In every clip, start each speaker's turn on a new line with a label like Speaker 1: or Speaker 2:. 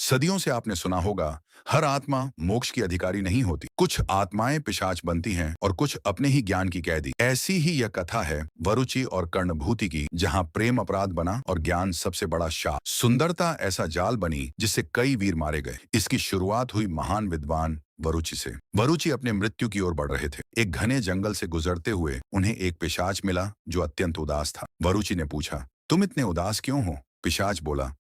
Speaker 1: सदियों से आपने सुना होगा, हर आत्मा मोक्ष की अधिकारी नहीं होती। कुछ आत्माएं पिशाच बनती हैं और कुछ अपने ही ज्ञान की कैदी। ऐसी ही यह कथा है वरुचि और कर्णभूति की, जहां प्रेम अपराध बना और ज्ञान सबसे बड़ा शाप। सुंदरता ऐसा जाल बनी जिससे कई वीर मारे गए। इसकी शुरुआत हुई महान विद्वान वरुचि से। वरुचि अपने मृत्यु की ओर बढ़ रहे थे। एक घने जंगल से गुजरते हुए उन्हें एक पिशाच मिला जो अत्यंत उदास था। वरुचि ने पूछा, तुम इतने उदास क्यों हो? पिशाच बोला,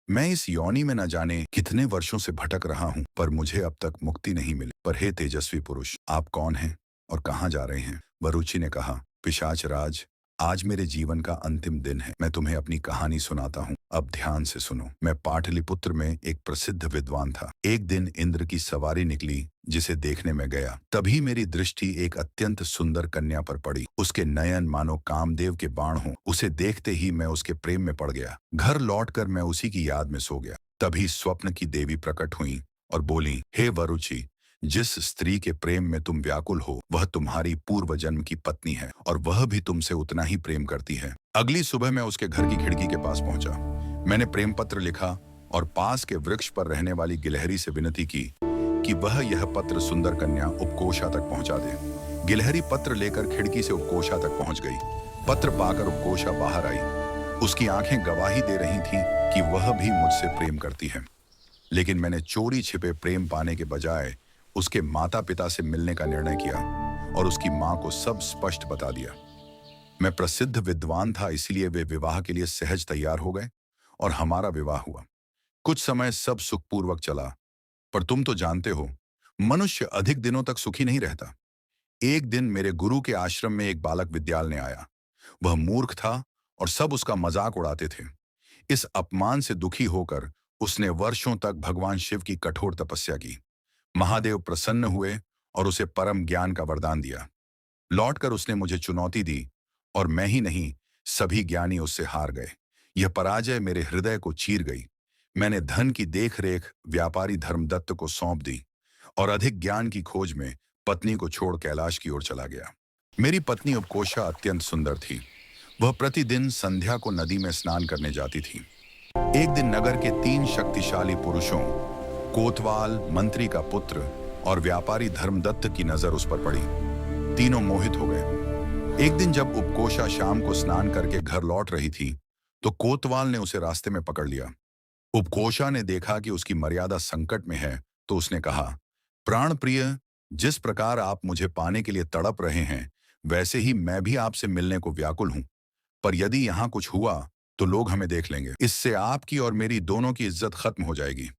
Speaker 1: मैं इस योनि में न जाने कितने वर्षों से भटक रहा हूँ, पर मुझे अब तक मुक्ति नहीं मिली। पर हे तेजस्वी पुरुष, आप कौन हैं और कहाँ जा रहे हैं? वरुचि ने कहा, पिशाच राज, आज मेरे जीवन का अंतिम दिन है। मैं तुम्हें अपनी कहानी सुनाता हूँ, अब ध्यान से सुनो। मैं पाटलिपुत्र में एक प्रसिद्ध विद्वान था। एक दिन इंद्र की सवारी निकली जिसे देखने में गया। तभी मेरी दृष्टि एक अत्यंत सुंदर कन्या पर पड़ी। उसके नयन मानो कामदेव के बाण हों। उसे देखते ही मैं उसके प्रेम में पड़ गया। घर लौटकर मैं उसी की याद में सो गया। तभी स्वप्न की देवी प्रकट हुई और बोली, हे वरुचि, जिस स्त्री के प्रेम में तुम व्याकुल हो वह तुम्हारी पूर्व जन्म की पत्नी है और वह भी तुमसे उतना ही प्रेम करती है। अगली सुबह मैं उसके घर की खिड़की के पास पहुंचा। मैंने प्रेम पत्र लिखा और पास के वृक्ष पर रहने वाली गिलहरी से विनती की कि वह यह पत्र सुंदर कन्या उपकोषा तक पहुंचा दे। गिलहरी पत्र लेकर खिड़की से उपकोषा तक पहुंच गई। पत्र पाकर उपकोषा बाहर आई। उसकी आंखें गवाही दे रही थीं कि वह भी मुझसे प्रेम करती है। लेकिन मैंने चोरी छिपे प्रेम पाने के बजाय उसके माता पिता से मिलने का निर्णय किया और उसकी मां को सब स्पष्ट बता दिया। मैं प्रसिद्ध विद्वान था, इसलिए वे विवाह के लिए सहज तैयार हो गए और हमारा विवाह हुआ। कुछ समय सब सुखपूर्वक चला, पर तुम तो जानते हो, मनुष्य अधिक दिनों तक सुखी नहीं रहता। एक दिन मेरे गुरु के आश्रम में एक बालक विद्यालय आया। वह मूर्ख था और सब उसका मजाक उड़ाते थे। इस अपमान से दुखी होकर उसने वर्षों तक भगवान शिव की कठोर तपस्या की। महादेव प्रसन्न हुए और उसे परम ज्ञान का वरदान दिया। लौटकर उसने मुझे चुनौती दी और मैं ही नहीं, सभी ज्ञानी उससे हार गए। यह पराजय मेरे हृदय को चीर गई। मैंने धन की देखरेख व्यापारी धर्मदत्त को सौंप दी और अधिक ज्ञान की खोज में पत्नी को छोड़ कैलाश की ओर चला गया। मेरी पत्नी उपकोषा अत्यंत सुंदर थी। वह प्रतिदिन संध्या को नदी में स्नान करने जाती थी। एक दिन नगर के 3 शक्तिशाली पुरुषों, कोतवाल, मंत्री का पुत्र और व्यापारी धर्मदत्त की नजर उस पर पड़ी। तीनों मोहित हो गए। एक दिन जब उपकोषा शाम को स्नान करके घर लौट रही थी तो कोतवाल ने उसे रास्ते में पकड़ लिया। उपकोषा ने देखा कि उसकी मर्यादा संकट में है तो उसने कहा, प्राण प्रिय, जिस प्रकार आप मुझे पाने के लिए तड़प रहे हैं वैसे ही मैं भी आपसे मिलने को व्याकुल हूं, पर यदि यहां कुछ हुआ तो लोग हमें देख लेंगे। इससे आपकी और मेरी दोनों की इज्जत खत्म हो जाएगी।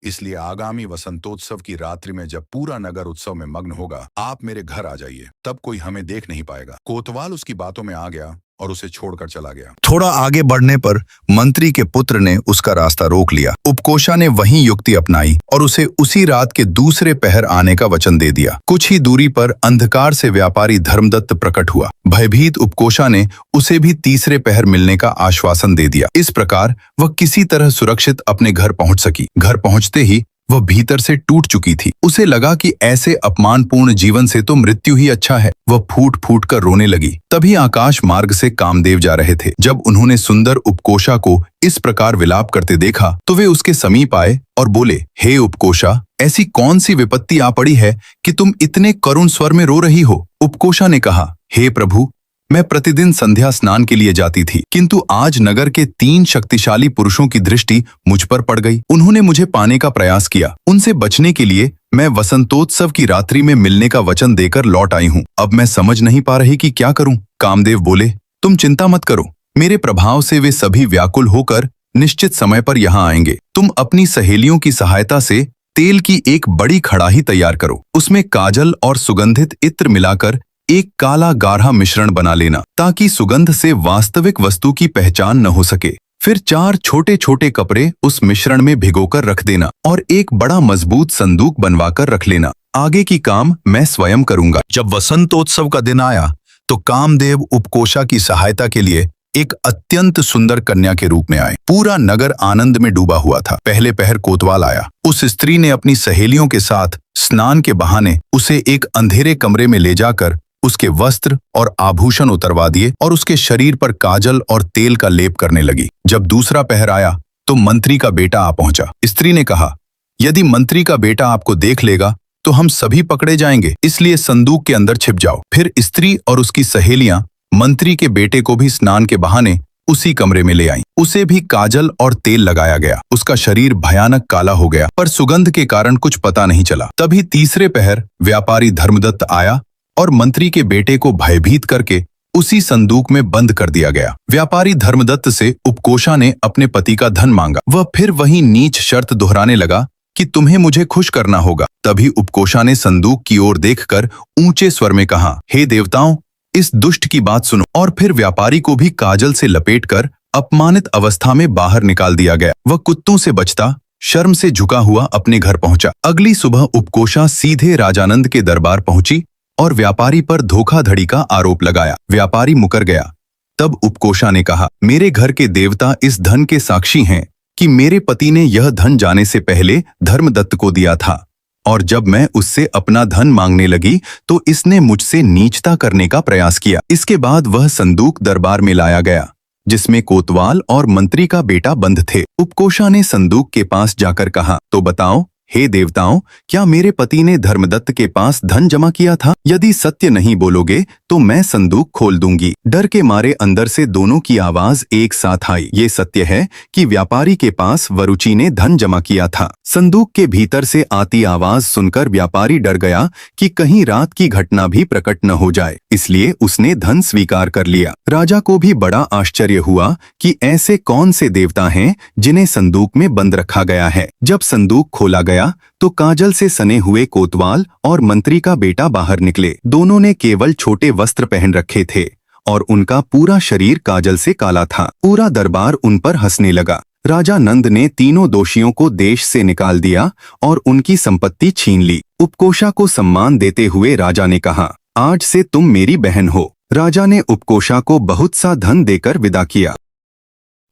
Speaker 1: इसलिए आगामी वसंतोत्सव की रात्रि में जब पूरा नगर उत्सव में मग्न होगा, आप मेरे घर आ जाइए, तब कोई हमें देख नहीं पाएगा। कोतवाल उसकी बातों में आ गया और उसे छोड़कर चला गया।
Speaker 2: थोड़ा आगे बढ़ने पर मंत्री के पुत्र ने उसका रास्ता रोक लिया। उपकोषा ने वही युक्ति अपनाई और उसे उसी रात के दूसरे पहर आने का वचन दे दिया। कुछ ही दूरी पर अंधकार से व्यापारी धर्मदत्त प्रकट हुआ। भयभीत उपकोषा ने उसे भी तीसरे पहर मिलने का आश्वासन दे दिया। इस प्रकार वह किसी तरह सुरक्षित अपने घर पहुंच सकी। घर पहुंचते ही वह भीतर से टूट चुकी थी। उसे लगा कि ऐसे अपमानपूर्ण जीवन से तो मृत्यु ही अच्छा है। वह फूट फूट कर रोने लगी। तभी आकाश मार्ग से कामदेव जा रहे थे। जब उन्होंने सुंदर उपकोषा को इस प्रकार विलाप करते देखा तो वे उसके समीप आए और बोले, हे उपकोषा, ऐसी कौन सी विपत्ति आ पड़ी है कि तुम इतने करुण स्वर में रो रही हो? उपकोषा ने कहा, हे प्रभु, मैं प्रतिदिन संध्या स्नान के लिए जाती थी, किंतु आज नगर के 3 शक्तिशाली पुरुषों की दृष्टि मुझ पर पड़ गई। उन्होंने मुझे पाने का प्रयास किया। उनसे बचने के लिए मैं वसंतोत्सव की रात्रि में मिलने का वचन देकर लौट आई हूँ। अब मैं समझ नहीं पा रही कि क्या करूं। कामदेव बोले, तुम चिंता मत करो, मेरे प्रभाव से वे सभी व्याकुल होकर निश्चित समय पर यहाँ आएंगे। तुम अपनी सहेलियों की सहायता से तेल की एक बड़ी कड़ाही तैयार करो। उसमें काजल और सुगंधित इत्र मिलाकर एक काला गाढ़ा मिश्रण बना लेना, ताकि सुगंध से वास्तविक वस्तु की पहचान न हो सके। फिर 4 छोटे छोटे कपड़े उस मिश्रण में भिगोकर रख देना और एक बड़ा मजबूत संदूक बनवाकर रख लेना। आगे की काम मैं स्वयं करूंगा। जब वसंतोत्सव का दिन आया तो कामदेव उपकोषा की सहायता के लिए एक अत्यंत सुंदर कन्या के रूप में आए। पूरा नगर आनंद में डूबा हुआ था। पहले पहर कोतवाल आया। उस स्त्री ने अपनी सहेलियों के साथ स्नान के बहाने उसे एक अंधेरे कमरे में ले जाकर उसके वस्त्र और आभूषण उतरवा दिए और उसके शरीर पर काजल और तेल का लेप करने लगी। जब दूसरा पहर आया तो मंत्री का बेटा आ पहुंचा। स्त्री ने कहा, यदि मंत्री का बेटा आपको देख लेगा तो हम सभी पकड़े जाएंगे, इसलिए संदूक के अंदर छिप जाओ। फिर स्त्री और उसकी सहेलियां मंत्री के बेटे को भी स्नान के बहाने उसी कमरे में ले आईं। उसे भी काजल और तेल लगाया गया। उसका शरीर भयानक काला हो गया, पर सुगंध के कारण कुछ पता नहीं चला। तभी तीसरे पहर व्यापारी धर्मदत्त आया और मंत्री के बेटे को भयभीत करके उसी संदूक में बंद कर दिया गया। व्यापारी धर्मदत्त से उपकोषा ने अपने पति का धन मांगा। वह फिर वही नीच शर्त दोहराने लगा कि तुम्हें मुझे खुश करना होगा। तभी उपकोषा ने संदूक की ओर देखकर ऊंचे स्वर में कहा, हे देवताओं, इस दुष्ट की बात सुनो। और फिर व्यापारी को भी काजल से लपेटकर अपमानित अवस्था में बाहर निकाल दिया गया। वह कुत्तों से बचता शर्म से झुका हुआ अपने घर पहुंचा। अगली सुबह उपकोषा सीधे राजानंद के दरबार पहुंची और व्यापारी पर धोखाधड़ी का आरोप लगाया। व्यापारी मुकर गया। तब उपकोषा ने कहा, मेरे घर के देवता इस धन के साक्षी हैं कि मेरे पति ने यह धन जाने से पहले धर्मदत्त को दिया था, और जब मैं उससे अपना धन मांगने लगी तो इसने मुझसे नीचता करने का प्रयास किया। इसके बाद वह संदूक दरबार में लाया गया जिसमें कोतवाल और मंत्री का बेटा बंद थे। उपकोषा ने संदूक के पास जाकर कहा, तो बताओ हे देवताओं, क्या मेरे पति ने धर्मदत्त के पास धन जमा किया था? यदि सत्य नहीं बोलोगे तो मैं संदूक खोल दूंगी। डर के मारे अंदर से दोनों की आवाज एक साथ आई। ये सत्य है कि व्यापारी के पास वरुचि ने धन जमा किया था। संदूक के भीतर से आती आवाज सुनकर व्यापारी डर गया कि कहीं रात की घटना भी प्रकट न हो जाए, इसलिए उसने धन स्वीकार कर लिया। राजा को भी बड़ा आश्चर्य हुआ कि ऐसे कौन से देवता हैं जिन्हें संदूक में बंद रखा गया है। जब संदूक खोला गया तो काजल से सने हुए कोतवाल और मंत्री का बेटा बाहर निकले। दोनों ने केवल छोटे वस्त्र पहन रखे थे और उनका पूरा शरीर काजल से काला था। पूरा दरबार उन पर हंसने लगा। राजा नंद ने तीनों दोषियों को देश से निकाल दिया और उनकी संपत्ति छीन ली। उपकोषा को सम्मान देते हुए राजा ने कहा, आज से तुम मेरी बहन हो। राजा ने उपकोषा को बहुत सा धन देकर विदा किया।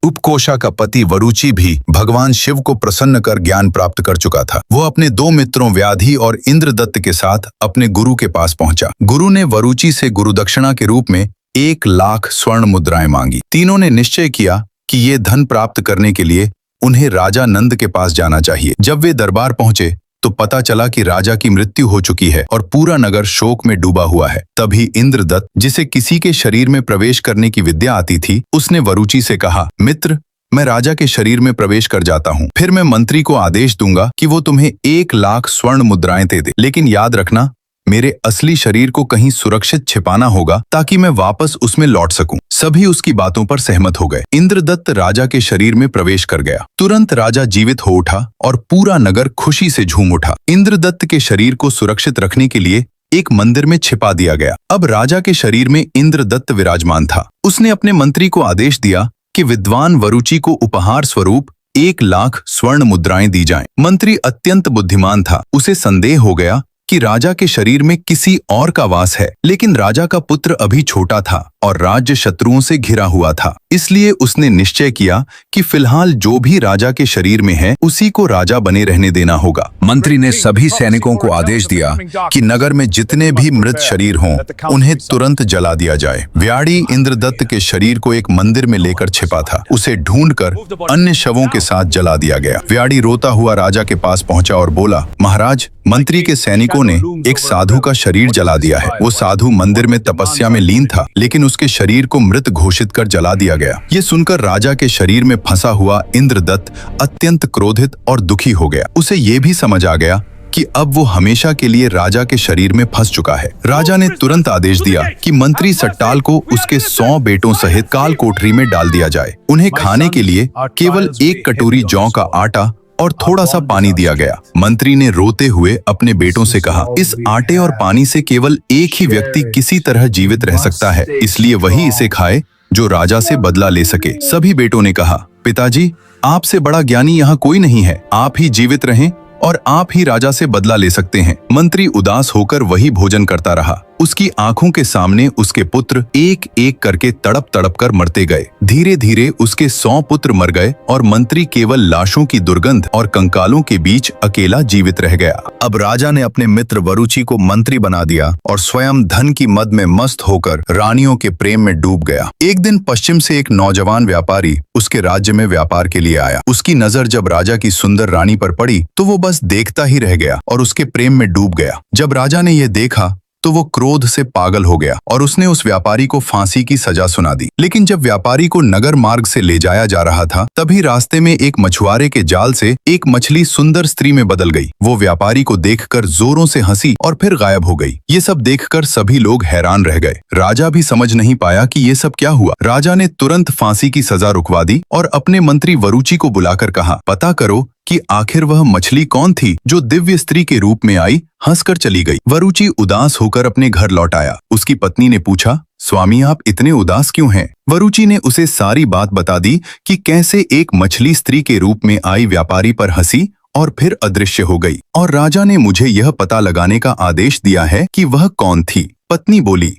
Speaker 2: उपकोषा का पति वरुचि भी भगवान शिव को प्रसन्न कर ज्ञान प्राप्त कर चुका था। वो अपने दो मित्रों व्याधि और इंद्रदत्त के साथ अपने गुरु के पास पहुंचा। गुरु ने वरुचि से गुरुदक्षिणा के रूप में 1,00,000 स्वर्ण मुद्राएं मांगी। तीनों ने निश्चय किया कि ये धन प्राप्त करने के लिए उन्हें राजा नंद के पास जाना चाहिए। जब वे दरबार पहुंचे तो पता चला कि राजा की मृत्यु हो चुकी है और पूरा नगर शोक में डूबा हुआ है। तभी इंद्रदत्त, जिसे किसी के शरीर में प्रवेश करने की विद्या आती थी, उसने वरुचि से कहा, मित्र, मैं राजा के शरीर में प्रवेश कर जाता हूँ, फिर मैं मंत्री को आदेश दूंगा कि वो तुम्हें 1,00,000 स्वर्ण मुद्राएं दे दे। लेकिन याद रखना, मेरे असली शरीर को कहीं सुरक्षित छिपाना होगा ताकि मैं वापस उसमें लौट सकूं। सभी उसकी बातों पर सहमत हो गए। इंद्रदत्त राजा के शरीर में प्रवेश कर गया। तुरंत राजा जीवित हो उठा और पूरा नगर खुशी से झूम उठा। इंद्रदत्त के शरीर को सुरक्षित रखने के लिए एक मंदिर में छिपा दिया गया। अब राजा के शरीर में इंद्रदत्त विराजमान था। उसने अपने मंत्री को आदेश दिया कि विद्वान वरुचि को उपहार स्वरूप 1,00,000 स्वर्ण मुद्राएं दी जाएं। मंत्री अत्यंत बुद्धिमान था। उसे संदेह हो गया कि राजा के शरीर में किसी और का वास है, लेकिन राजा का पुत्र अभी छोटा था और राज्य शत्रुओं से घिरा हुआ था। इसलिए उसने निश्चय किया कि फिलहाल जो भी राजा के शरीर में है उसी को राजा बने रहने देना होगा। मंत्री ने सभी सैनिकों को आदेश दिया कि नगर में जितने भी मृत शरीर हों उन्हें तुरंत जला दिया जाए। व्याड़ी इंद्रदत्त के शरीर को एक मंदिर में लेकर छिपा था। उसे ढूंढकर अन्य शवों के साथ जला दिया गया। व्याड़ी रोता हुआ राजा के पास पहुंचा और बोला, महाराज, मंत्री के सैनिकों ने एक साधु का शरीर जला दिया है। वो साधु मंदिर में तपस्या में लीन था, लेकिन उसके शरीर को मृत घोषित कर जला दिया गया। ये सुनकर राजा के शरीर में फंसा हुआ इंद्रदत्त अत्यंत क्रोधित और दुखी हो गया। उसे ये भी समझ आ गया कि अब वो हमेशा के लिए राजा के शरीर में फंस चुका है। राजा ने तुरंत आदेश दिया कि मंत्री सट्टाल को उसके 100 बेटों सहित काल कोठरी में डाल दिया जाए। उन्हें खाने के लिए केवल 1 कटोरी जौ का आटा और थोड़ा सा पानी दिया गया। मंत्री ने रोते हुए अपने बेटों से कहा, इस आटे और पानी से केवल एक ही व्यक्ति किसी तरह जीवित रह सकता है, इसलिए वही इसे खाए जो राजा से बदला ले सके। सभी बेटों ने कहा, पिताजी, आपसे बड़ा ज्ञानी यहाँ कोई नहीं है, आप ही जीवित रहें और आप ही राजा से बदला ले सकते हैं। मंत्री उदास होकर वही भोजन करता रहा। उसकी आंखों के सामने उसके पुत्र एक एक करके तड़प तड़प कर मरते गए। धीरे धीरे उसके 100 पुत्र मर गए और मंत्री केवल लाशों की दुर्गंध और कंकालों के बीच अकेला जीवित रह गया। अब राजा ने अपने मित्र वरुचि को मंत्री बना दिया और स्वयं धन की मद में मस्त होकर रानियों के प्रेम में डूब गया। एक दिन पश्चिम से एक नौजवान व्यापारी उसके राज्य में व्यापार के लिए आया। उसकी नजर जब राजा की सुंदर रानी पर पड़ी तो वो बस देखता ही रह गया और उसके प्रेम में डूब गया। जब राजा ने यह देखा तो वो क्रोध से पागल हो गया और उसने उस व्यापारी को फांसी की सजा सुना दी। लेकिन जब व्यापारी को नगर मार्ग से ले जाया जा रहा था तभी रास्ते में एक मछुआरे के जाल से एक मछली सुंदर स्त्री में बदल गई। वो व्यापारी को देखकर जोरों से हंसी और फिर गायब हो गई। ये सब देखकर सभी लोग हैरान रह गए। राजा भी समझ नहीं पाया कि ये सब क्या हुआ। राजा ने तुरंत फांसी की सजा रुकवा दी और अपने मंत्री वरुचि को बुलाकर कहा, पता करो कि आखिर वह मछली कौन थी जो दिव्य स्त्री के रूप में आई, हंसकर चली गई। वरुचि उदास होकर अपने घर लौट आया। उसकी पत्नी ने पूछा, स्वामी आप इतने उदास क्यों हैं? वरुचि ने उसे सारी बात बता दी कि कैसे एक मछली स्त्री के रूप में आई व्यापारी पर हंसी और फिर अदृश्य हो गई और राजा ने मुझे यह पता लगाने का आदेश दिया है कि वह कौन थी। पत्नी बोली,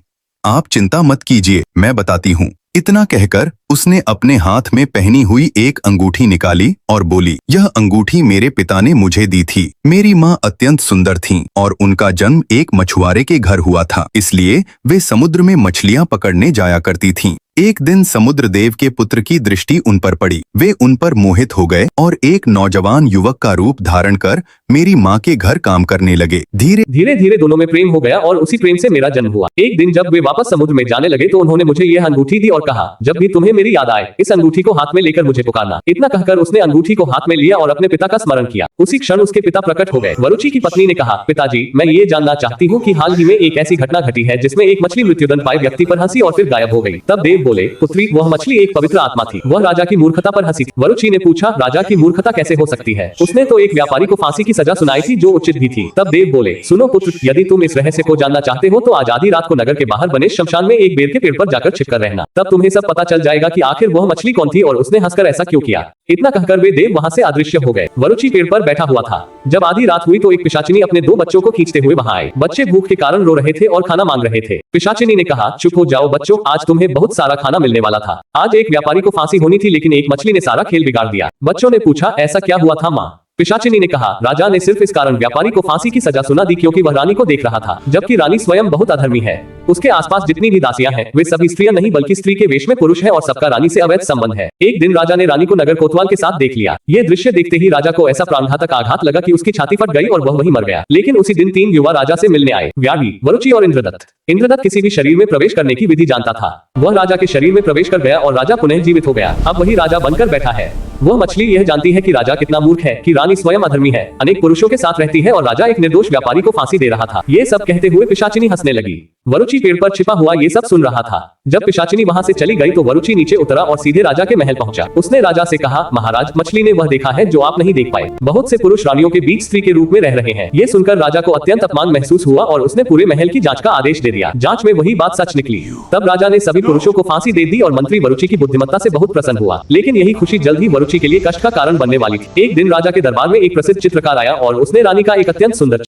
Speaker 2: आप चिंता मत कीजिए, मैं बताती हूँ। इतना कहकर उसने अपने हाथ में पहनी हुई एक अंगूठी निकाली और बोली, यह अंगूठी मेरे पिता ने मुझे दी थी। मेरी माँ अत्यंत सुंदर थीं और उनका जन्म एक मछुआरे के घर हुआ था, इसलिए वे समुद्र में मछलियाँ पकड़ने जाया करती थीं। एक दिन समुद्र देव के पुत्र की दृष्टि उन पर पड़ी। वे उन पर मोहित हो गए और एक नौजवान युवक का रूप धारण कर मेरी माँ के घर काम करने लगे। धीरे
Speaker 3: धीरे दोनों में प्रेम हो गया और उसी प्रेम से मेरा जन्म हुआ। एक दिन जब वे वापस समुद्र में जाने लगे तो उन्होंने मुझे यह अंगूठी दी और कहा, जब भी तुम्हें मेरी याद आए इस अंगूठी को हाथ में लेकर मुझे पुकारना। इतना कहकर उसने अंगूठी को हाथ में लिया और अपने पिता का स्मरण किया। उसी क्षण उसके पिता प्रकट हो गए। वरुचि की पत्नी ने कहा, पिताजी मैं ये जानना चाहती हूँ कि हाल ही में एक ऐसी घटना घटी है जिसमें एक मछली मृत्युदंड पाए व्यक्ति पर हंसी और फिर गायब हो गई। तब देव बोले, पुत्री वह मछली एक पवित्र आत्मा थी, वह राजा की मूर्खता पर हंसी थी। वरुचि ने पूछा, राजा की मूर्खता कैसे हो सकती है? उसने तो एक व्यापारी को फांसी की सजा सुनाई थी जो उचित भी थी। तब देव बोले, सुनो पुत्र, यदि तुम इस रहस्य को जानना चाहते हो तो आज आधी रात को नगर के बाहर बने शमशान में एक बेर के पेड़ पर जाकर छिपकर रहना। तब तुम्हें सब पता चल जाएगा कि आखिर वह मछली कौन थी और उसने हंसकर ऐसा क्यों किया। इतना कहकर वे देव वहां से अदृश्य हो गए। वरुचि पेड़ पर बैठा हुआ था। जब आधी रात हुई तो एक पिशाचिनी अपने 2 बच्चों को खींचते हुए वहां आए। बच्चे भूख के कारण रो रहे थे और खाना मांग रहे थे। पिशाचिनी ने कहा, चुप हो जाओ बच्चों, आज तुम्हें बहुत सारा खाना मिलने वाला था। आज एक व्यापारी को फांसी होनी थी लेकिन एक मछली ने सारा खेल बिगाड़ दिया। बच्चों ने पूछा, ऐसा क्या हुआ था माँ? पिशाचिनी ने कहा, राजा ने सिर्फ इस कारण व्यापारी को फांसी की सजा सुना दी क्योंकि वह रानी को देख रहा था, जबकि रानी स्वयं बहुत अधर्मी है। उसके आसपास जितनी भी दासियां हैं वे सभी स्त्रियां नहीं बल्कि स्त्री के वेश में पुरुष है और सबका रानी से अवैध संबंध है। एक दिन राजा ने रानी को नगर कोतवाल के साथ देख लिया। ये दृश्य देखते ही राजा को ऐसा प्राणघातक आघात लगा कि उसकी छाती फट गई और वह वहीं मर गया। लेकिन उसी दिन 3 युवा राजा से मिलने आए, व्याघ्री, वरुचि और इंद्रदत्त। इंद्रदत्त किसी भी शरीर में प्रवेश करने की विधि जानता था। वह राजा के शरीर में प्रवेश कर गया और राजा पुनः जीवित हो गया। अब वही राजा बनकर बैठा है। वह मछली यह जानती है कि राजा कितना मूर्ख है कि रानी स्वयं अधर्मी है, अनेक पुरुषों के साथ रहती है और राजा एक निर्दोष व्यापारी को फांसी दे रहा था। ये सब कहते हुए पिशाचिनी हंसने लगी। वरुचि पेड़ पर छिपा हुआ ये सब सुन रहा था। जब पिशाचिनी वहां से चली गई तो वरुचि नीचे उतरा और सीधे राजा के महल पहुंचा। उसने राजा से कहा, महाराज, मछली ने वह देखा है जो आप नहीं देख पाए। बहुत से पुरुष रानियों के बीच स्त्री के रूप में रह रहे हैं। ये सुनकर राजा को अत्यंत अपमान महसूस हुआ और उसने पूरे महल की जांच का आदेश दे दिया। जांच में वही बात सच निकली। तब राजा ने सभी पुरुषों को फांसी दे दी और मंत्री वरुचि की बुद्धिमत्ता से बहुत प्रसन्न हुआ। लेकिन यही खुशी जल्द ही वरुचि के लिए कष्ट का कारण बनने वाली थी। एक दिन राजा के दरबार में एक प्रसिद्ध चित्रकार आया और उसने रानी का एक अत्यंत सुंदर